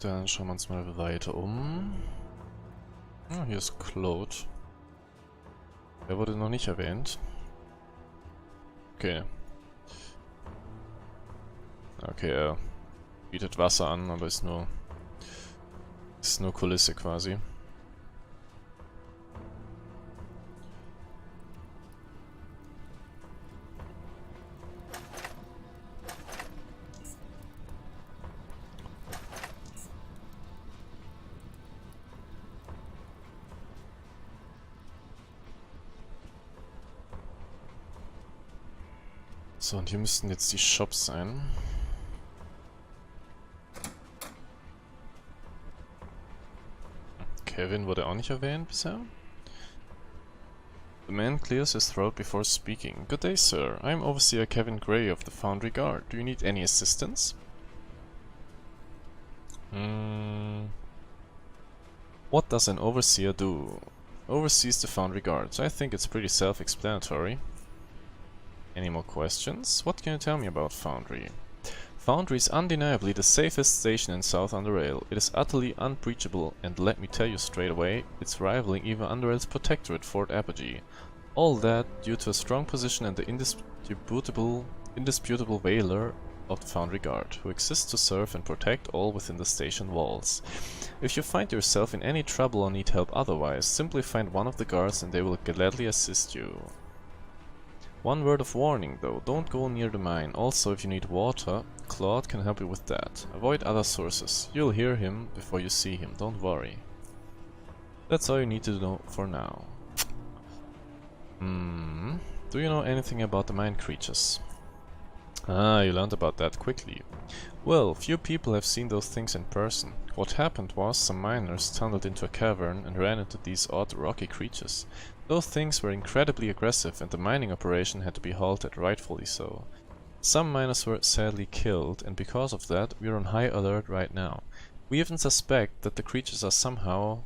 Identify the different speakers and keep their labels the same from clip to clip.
Speaker 1: Dann schauen wir uns mal weiter um. Ah, hier ist Claude. Der wurde noch nicht erwähnt. Okay. Okay, er bietet Wasser an, aber ist nur Kulisse quasi. So, und hier müssten jetzt die Shops sein. Kevin wurde auch nicht erwähnt bisher. The man clears his throat before speaking. Good day, sir. I'm Overseer Kevin Gray of the Foundry Guard. Do you need any assistance? What does an Overseer do? Oversees the Foundry Guard. I think it's pretty self-explanatory. Any more questions? What can you tell me about Foundry? Foundry is undeniably the safest station in South Underrail. It is utterly unbreachable, and let me tell you straight away, it's rivaling even Underrail's protectorate Fort Apogee. All that due to a strong position and the indisputable valor of the Foundry Guard, who exists to serve and protect all within the station walls. If you find yourself in any trouble or need help otherwise, simply find one of the guards and they will gladly assist you. One word of warning though, don't go near the mine. Also, if you need water, Claude can help you with that. Avoid other sources. You'll hear him before you see him, don't worry. That's all you need to know for now. Do you know anything about the mine creatures? Ah, you learned about that quickly. Well, few people have seen those things in person. What happened was some miners tunneled into a cavern and ran into these odd rocky creatures. Those things were incredibly aggressive and the mining operation had to be halted, rightfully so. Some miners were sadly killed, and because of that we are on high alert right now. We even suspect that the creatures are somehow...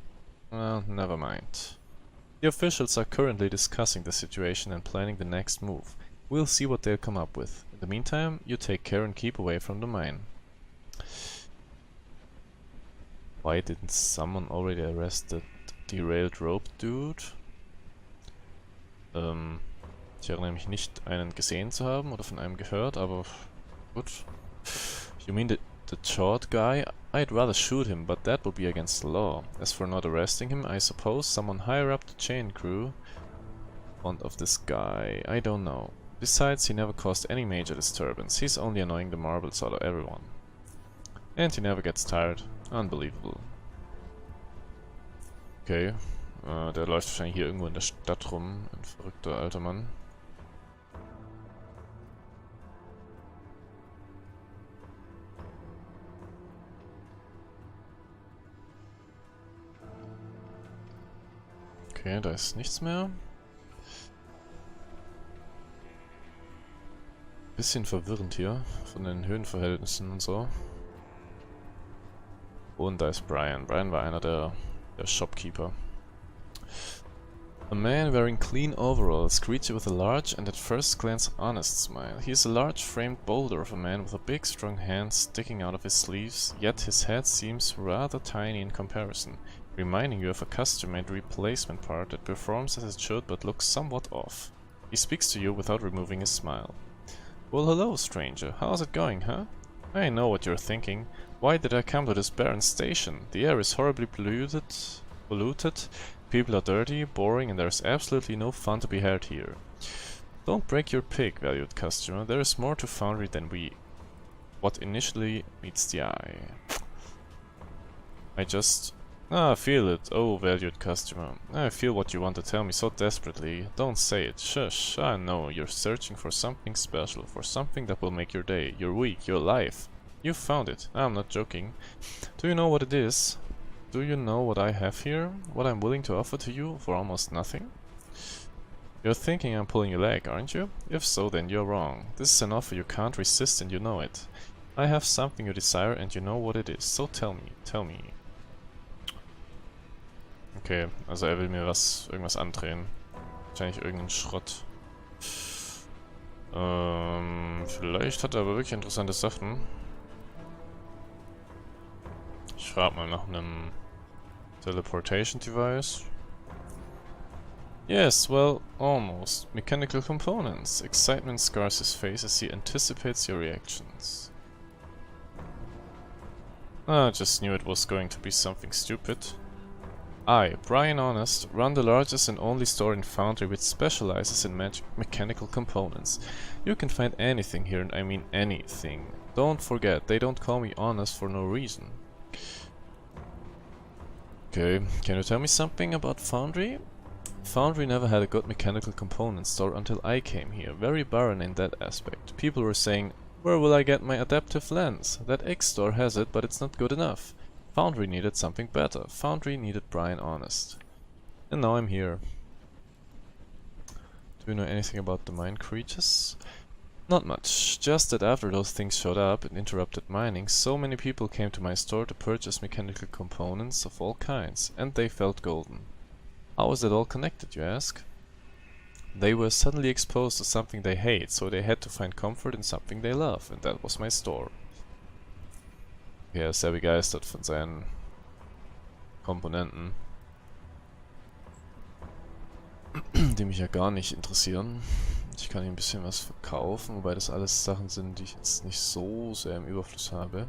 Speaker 1: well, never mind. The officials are currently discussing the situation and planning the next move. We'll see what they'll come up with. In the meantime, you take care and keep away from the mine. Why didn't someone already arrest the derailed rope dude? Ich erinnere mich nicht, einen gesehen zu haben oder von einem gehört, aber gut. You mean the short guy? I'd rather shoot him, but that would be against the law. As for not arresting him, I suppose someone higher up the chain crew fond of this guy. I don't know. Besides, he never caused any major disturbance. He's only annoying the marbles out of everyone. And he never gets tired. Unbelievable. Okay. Der läuft wahrscheinlich hier irgendwo in der Stadt rum. Ein verrückter alter Mann. Okay, da ist nichts mehr. Bisschen verwirrend hier, von den Höhenverhältnissen und so. Und da ist Brian. Brian war einer der Shopkeeper. A man wearing clean overalls greets you with a large and at first glance honest smile. He is a large framed boulder of a man with a big strong hand sticking out of his sleeves, yet his head seems rather tiny in comparison, reminding you of a custom-made replacement part that performs as it should but looks somewhat off. He speaks to you without removing his smile. Well, hello, stranger. How's it going, huh? I know what you're thinking. Why did I come to this barren station? The air is horribly polluted, people are dirty, boring, and there's absolutely no fun to be had here. Don't break your pig, valued customer. There is more to Foundry than what initially meets the eye. I feel it. Oh, valued customer. I feel what you want to tell me so desperately. Don't say it. Shush. I know. You're searching for something special, for something that will make your day, your week, your life. You found it. I'm not joking. Do you know what it is? Do you know what I have here? What I'm willing to offer to you for almost nothing? You're thinking I'm pulling your leg, aren't you? If so, then you're wrong. This is an offer you can't resist and you know it. I have something you desire and you know what it is. So tell me. Okay, also er will mir irgendwas andrehen. Wahrscheinlich irgendeinen Schrott. Vielleicht hat er aber wirklich interessante Sachen. Ich frag mal nach einem Teleportation Device. Yes, well, almost. Mechanical components. Excitement scars his face as he anticipates your reactions. I just knew it was going to be something stupid. I, Brian Honest, run the largest and only store in Foundry which specializes in mechanical components. You can find anything here, and I mean anything. Don't forget, they don't call me Honest for no reason. Okay, can you tell me something about Foundry? Foundry never had a good mechanical component store until I came here, very barren in that aspect. People were saying, where will I get my adaptive lens? That X store has it, but it's not good enough. Foundry needed something better. Foundry needed Brian Honest. And now I'm here. Do you know anything about the mine creatures? Not much, just that after those things showed up and interrupted mining, so many people came to my store to purchase mechanical components of all kinds, and they felt golden. How is it all connected, you ask? They were suddenly exposed to something they hate, so they had to find comfort in something they love, and that was my store. Er ist sehr begeistert von seinen Komponenten, die mich ja gar nicht interessieren. Ich kann ihm ein bisschen was verkaufen, wobei das alles Sachen sind, die ich jetzt nicht so sehr im Überfluss habe.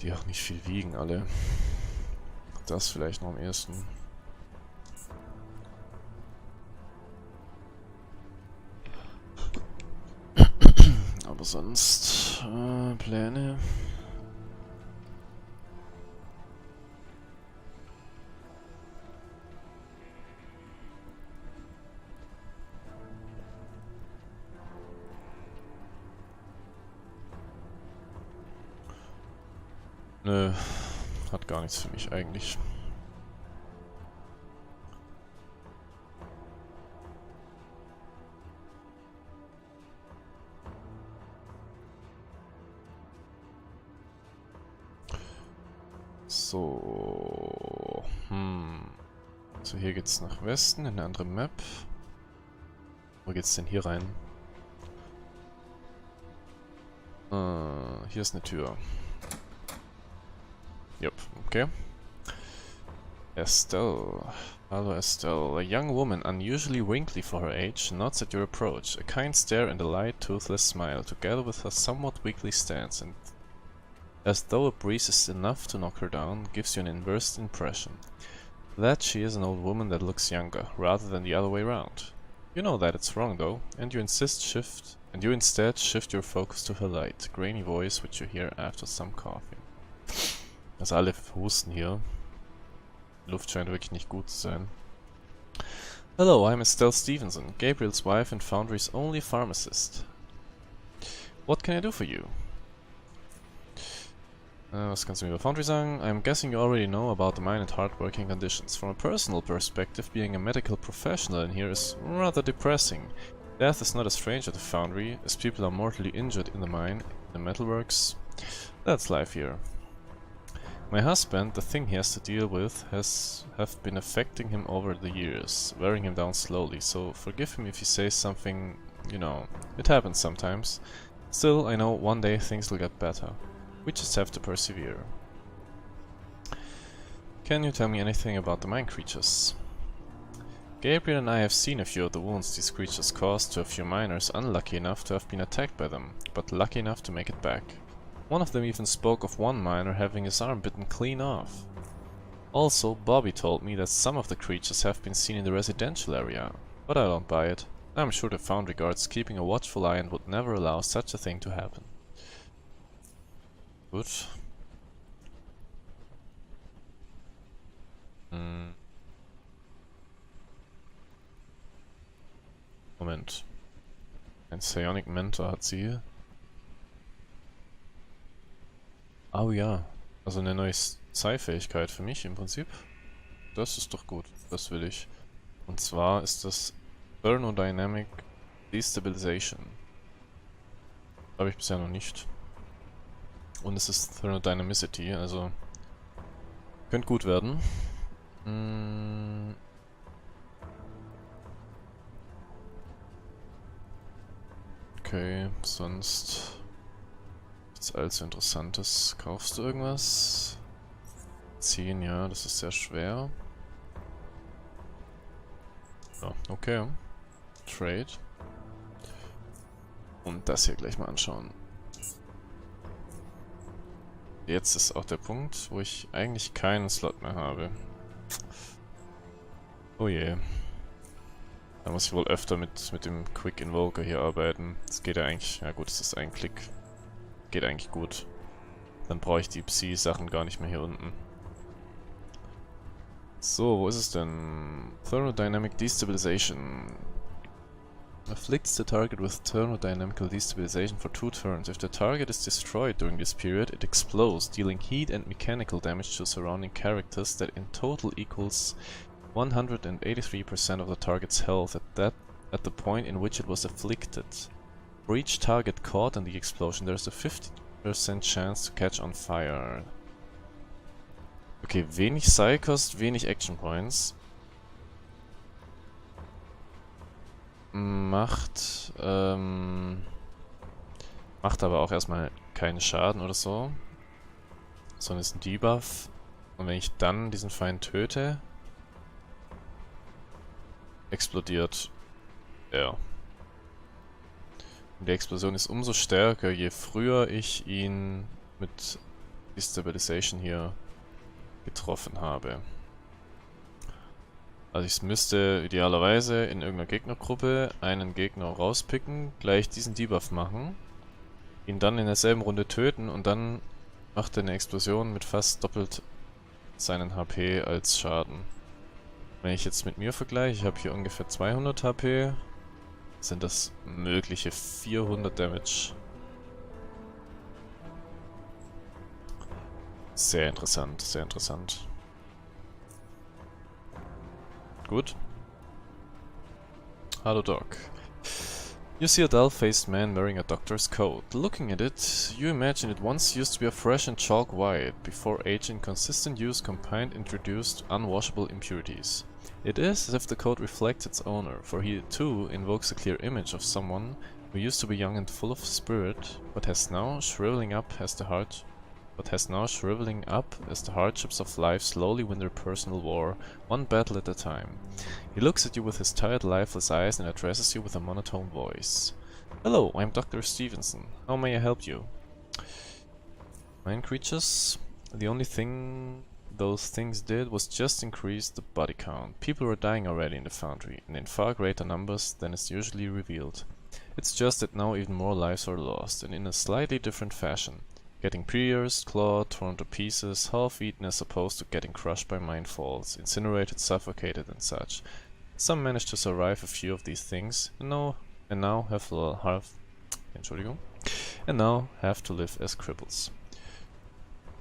Speaker 1: Die auch nicht viel wiegen, alle. Das vielleicht noch am ehesten. Aber sonst Pläne. Nö, hat gar nichts für mich eigentlich. So. So, hier geht's nach Westen in eine andere Map. Wo geht's denn hier rein? Hier ist eine Tür. Yep, okay. Estelle. Hello, Estelle. A young woman, unusually wrinkly for her age, nods at your approach. A kind stare and a light, toothless smile, together with her somewhat weakly stance, and as though a breeze is enough to knock her down, gives you an inverse impression. That she is an old woman that looks younger, rather than the other way round. You know that it's wrong, though, and you instead shift your focus to her light, grainy voice which you hear after some coughing. Also alle husten hier. Die Luft scheint wirklich nicht gut zu sein. Hello, I'm Estelle Stevenson, Gabriel's wife and Foundry's only pharmacist. What can I do for you? Was kannst du mir über Foundry sagen? I'm guessing you already know about the mine and hard working conditions. From a personal perspective, being a medical professional in here is rather depressing. Death is not a stranger to Foundry, as people are mortally injured in the mine, in the metalworks. That's life here. My husband, the thing he has to deal with, have been affecting him over the years, wearing him down slowly, so forgive him if he says something, you know, it happens sometimes. Still, I know one day things will get better. We just have to persevere. Can you tell me anything about the mine creatures? Gabriel and I have seen a few of the wounds these creatures caused to a few miners unlucky enough to have been attacked by them, but lucky enough to make it back. One of them even spoke of one miner having his arm bitten clean off. Also, Bobby told me that some of the creatures have been seen in the residential area, but I don't buy it. I'm sure the Foundry guards keeping a watchful eye and would never allow such a thing to happen. Gut. Moment. Ein Psionic Mentor hat sie. Oh ja. Also eine neue Psi-Fähigkeit für mich im Prinzip. Das ist doch gut. Das will ich. Und zwar ist das Thermodynamic Destabilization. Habe ich bisher noch nicht. Und es ist Thermodynamicity, also könnte gut werden. Okay, sonst nichts allzu Interessantes. Kaufst du irgendwas? 10, ja, das ist sehr schwer. Ja, okay. Trade. Und das hier gleich mal anschauen. Jetzt ist auch der Punkt, wo ich eigentlich keinen Slot mehr habe. Oh je. Da muss ich wohl öfter mit dem Quick Invoker hier arbeiten. Das geht ja eigentlich... Ja gut, es ist ein Klick. Geht eigentlich gut. Dann brauche ich die Psi-Sachen gar nicht mehr hier unten. So, wo ist es denn? Thermodynamic Destabilization. Afflicts the target with thermodynamical destabilization for 2 turns. If the target is destroyed during this period, it explodes, dealing heat and mechanical damage to surrounding characters that in total equals 183% of the target's health at the point in which it was afflicted. For each target caught in the explosion, there is a 50% chance to catch on fire. Okay, wenig Psy-Kost, wenig Action Points. Macht aber auch erstmal keinen Schaden oder so. Sondern ist ein Debuff. Und wenn ich dann diesen Feind töte, explodiert er. Und die Explosion ist umso stärker, je früher ich ihn mit Destabilization hier getroffen habe. Also ich müsste idealerweise in irgendeiner Gegnergruppe einen Gegner rauspicken, gleich diesen Debuff machen, ihn dann in derselben Runde töten und dann macht er eine Explosion mit fast doppelt seinen HP als Schaden. Wenn ich jetzt mit mir vergleiche, ich habe hier ungefähr 200 HP, sind das mögliche 400 Damage. Sehr interessant, sehr interessant. Gut. Hallo Doc. You see a dull-faced man wearing a doctor's coat. Looking at it, you imagine it once used to be a fresh and chalk white. Before aging, consistent use combined introduced unwashable impurities. It is as if the coat reflects its owner, for he too invokes a clear image of someone who used to be young and full of spirit, but has now shriveling up as the hardships of life slowly win their personal war, one battle at a time. He looks at you with his tired, lifeless eyes and addresses you with a monotone voice. Hello, I'm Dr. Stevenson. How may I help you? Mind creatures? The only thing those things did was just increase the body count. People were dying already in the foundry, and in far greater numbers than is usually revealed. It's just that now even more lives are lost, and in a slightly different fashion. Getting pierced, clawed, torn to pieces, half-eaten as opposed to getting crushed by mindfalls, incinerated, suffocated and such. Some managed to survive a few of these things, and now have to live as cripples.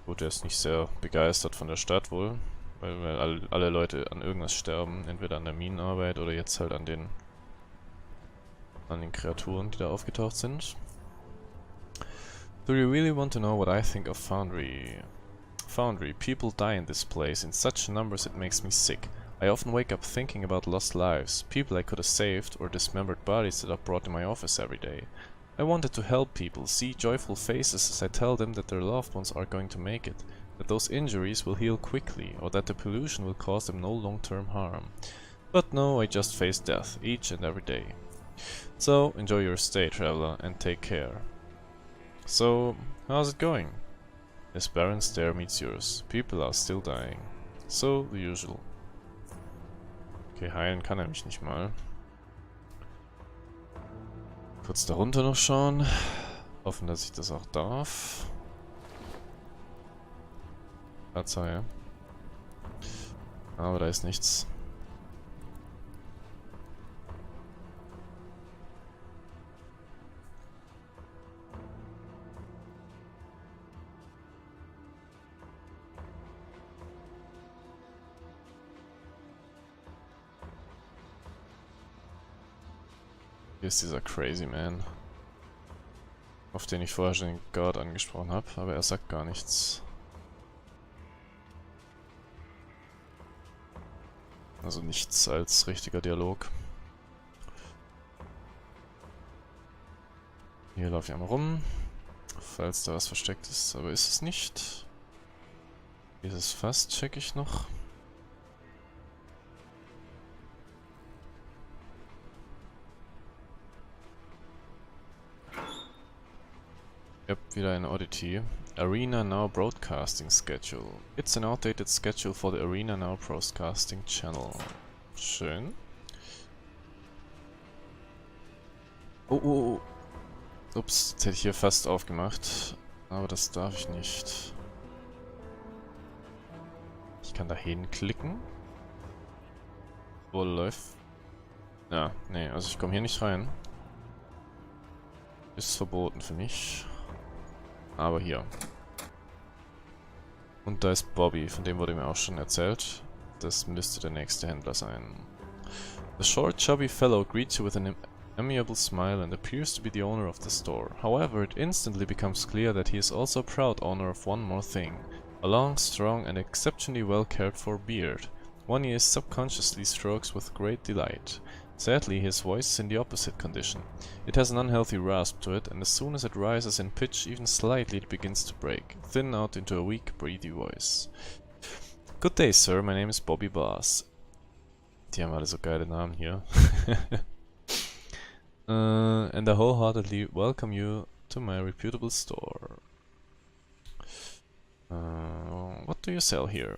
Speaker 1: Gut, er ist nicht sehr begeistert von der Stadt wohl, weil alle Leute an irgendwas sterben, entweder an der Minenarbeit oder jetzt halt an den Kreaturen, die da aufgetaucht sind. Do you really want to know what I think of Foundry? Foundry, people die in this place in such numbers it makes me sick. I often wake up thinking about lost lives, people I could have saved, or dismembered bodies that are brought to my office every day. I wanted to help people, see joyful faces as I tell them that their loved ones are going to make it, that those injuries will heal quickly, or that the pollution will cause them no long-term harm. But no, I just face death, each and every day. So, enjoy your stay, traveler, and take care. So, how's it going? His barren stare meets yours. People are still dying. So, the usual. Okay, heilen kann er mich nicht mal. Kurz darunter noch schauen. Hoffen, dass ich das auch darf. Tatsache. Aber da ist nichts. Hier ist dieser Crazy Man, auf den ich vorher schon den Guard angesprochen habe, aber er sagt gar nichts. Also nichts als richtiger Dialog. Hier laufe ich einmal rum, falls da was versteckt ist, aber ist es nicht. Dieses Fass check ich noch. Yep, wieder eine Oddity. Arena Now Broadcasting Schedule. It's an outdated schedule for the Arena Now Broadcasting Channel. Schön. Oh, oh, oh. Ups, jetzt hätte ich hier fast aufgemacht. Aber das darf ich nicht. Ich kann da hinklicken. Wo läuft? Ja, nee, also ich komme hier nicht rein. Ist verboten für mich. Aber hier. Und da ist Bobby, von dem wurde mir auch schon erzählt. Das müsste der nächste Händler sein. The short, chubby fellow greets you with an amiable smile and appears to be the owner of the store. However, it instantly becomes clear that he is also a proud owner of one more thing. A long, strong and exceptionally well cared for beard. One he subconsciously strokes with great delight. Sadly, his voice is in the opposite condition. It has an unhealthy rasp to it, and as soon as it rises in pitch even slightly it begins to break, thin out into a weak, breathy voice. Good day, sir, my name is Bobby Boss. Die haben alle so geile Namen hier. And I wholeheartedly welcome you to my reputable store. What do you sell here?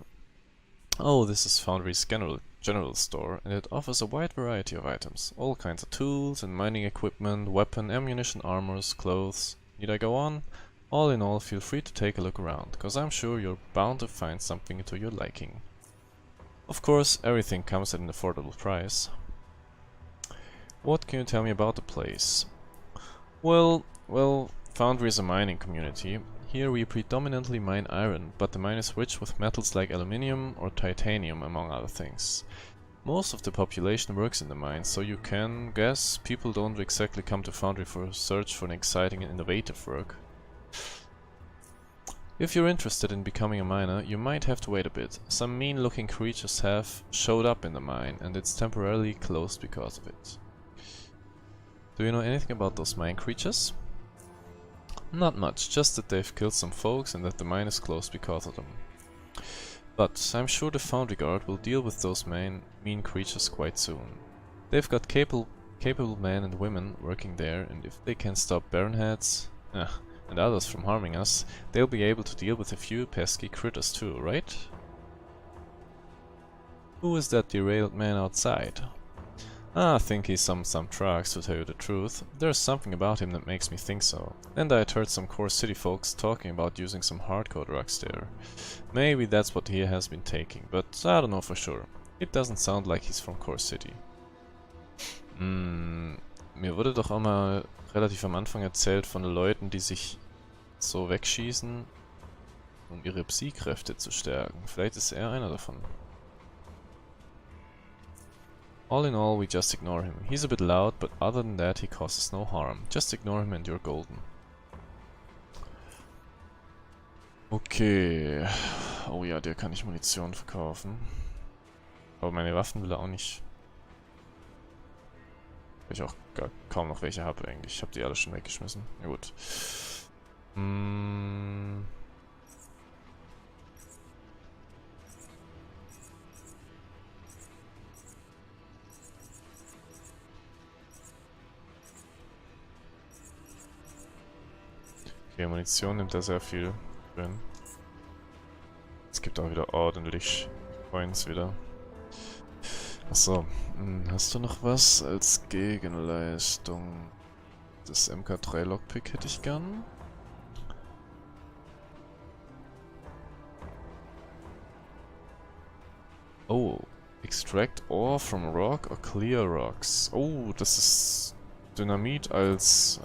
Speaker 1: Oh, this is Foundry's general store, and it offers a wide variety of items. All kinds of tools and mining equipment, weapon, ammunition, armors, clothes. Need I go on? All in all, feel free to take a look around, cause I'm sure you're bound to find something to your liking. Of course, everything comes at an affordable price. What can you tell me about the place? Well, Foundry is a mining community. Here we predominantly mine iron, but the mine is rich with metals like aluminium or titanium, among other things. Most of the population works in the mines, so you can guess people don't exactly come to Foundry for a search for an exciting and innovative work. If you're interested in becoming a miner, you might have to wait a bit. Some mean-looking creatures have showed up in the mine, and it's temporarily closed because of it. Do you know anything about those mine creatures? Not much, just that they've killed some folks and that the mine is closed because of them. But I'm sure the Foundry Guard will deal with those mean creatures quite soon. They've got capable men and women working there, and if they can stop Baronheads and others from harming us, they'll be able to deal with a few pesky critters too, right? Who is that derailed man outside? I think he's some trucks, to tell you the truth. There's something about him that makes me think so. And I'd heard some core city folks talking about using some hardcore drugs there. Maybe that's what he has been taking, but I don't know for sure. It doesn't sound like he's from Core City. Mir wurde doch auch mal relativ am Anfang erzählt von Leuten, die sich so wegschießen, um ihre Psi-Kräfte zu stärken. Vielleicht ist er einer davon. All in all, we just ignore him. He's a bit loud, but other than that, he causes no harm. Just ignore him and you're golden. Okay. Oh ja, der kann ich Munition verkaufen. Aber meine Waffen will er auch nicht. Weil ich auch kaum noch welche habe eigentlich. Ich habe die alle schon weggeschmissen. Na gut. Okay, Munition nimmt er sehr viel. Schön. Es gibt auch wieder ordentlich Coins wieder. Achso, hast du noch was als Gegenleistung? Das MK3 Lockpick hätte ich gern. Oh, extract ore from rock or clear rocks. Oh, das ist Dynamit als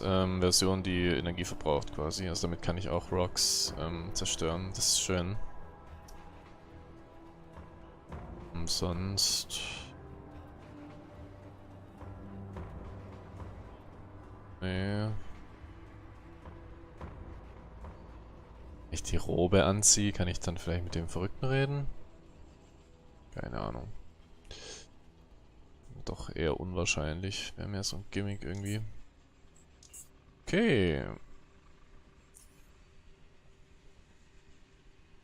Speaker 1: Version, die Energie verbraucht quasi. Also damit kann ich auch Rocks zerstören. Das ist schön. Und sonst... Nee. Wenn ich die Robe anziehe, kann ich dann vielleicht mit dem Verrückten reden? Keine Ahnung. doch eher unwahrscheinlich. Wäre mehr so ein Gimmick irgendwie. Okay.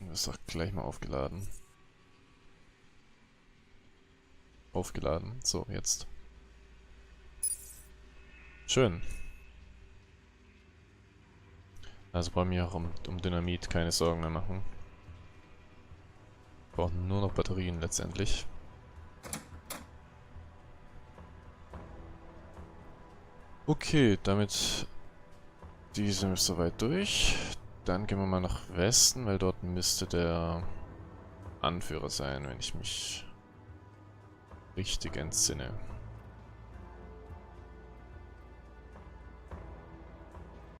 Speaker 1: Das ist doch gleich mal aufgeladen. Aufgeladen. So, jetzt. Schön. Also brauche ich mir auch um Dynamit keine Sorgen mehr machen. Brauchen nur noch Batterien letztendlich. Okay, damit die sind wir soweit durch. Dann gehen wir mal nach Westen, weil dort müsste der Anführer sein, wenn ich mich richtig entsinne.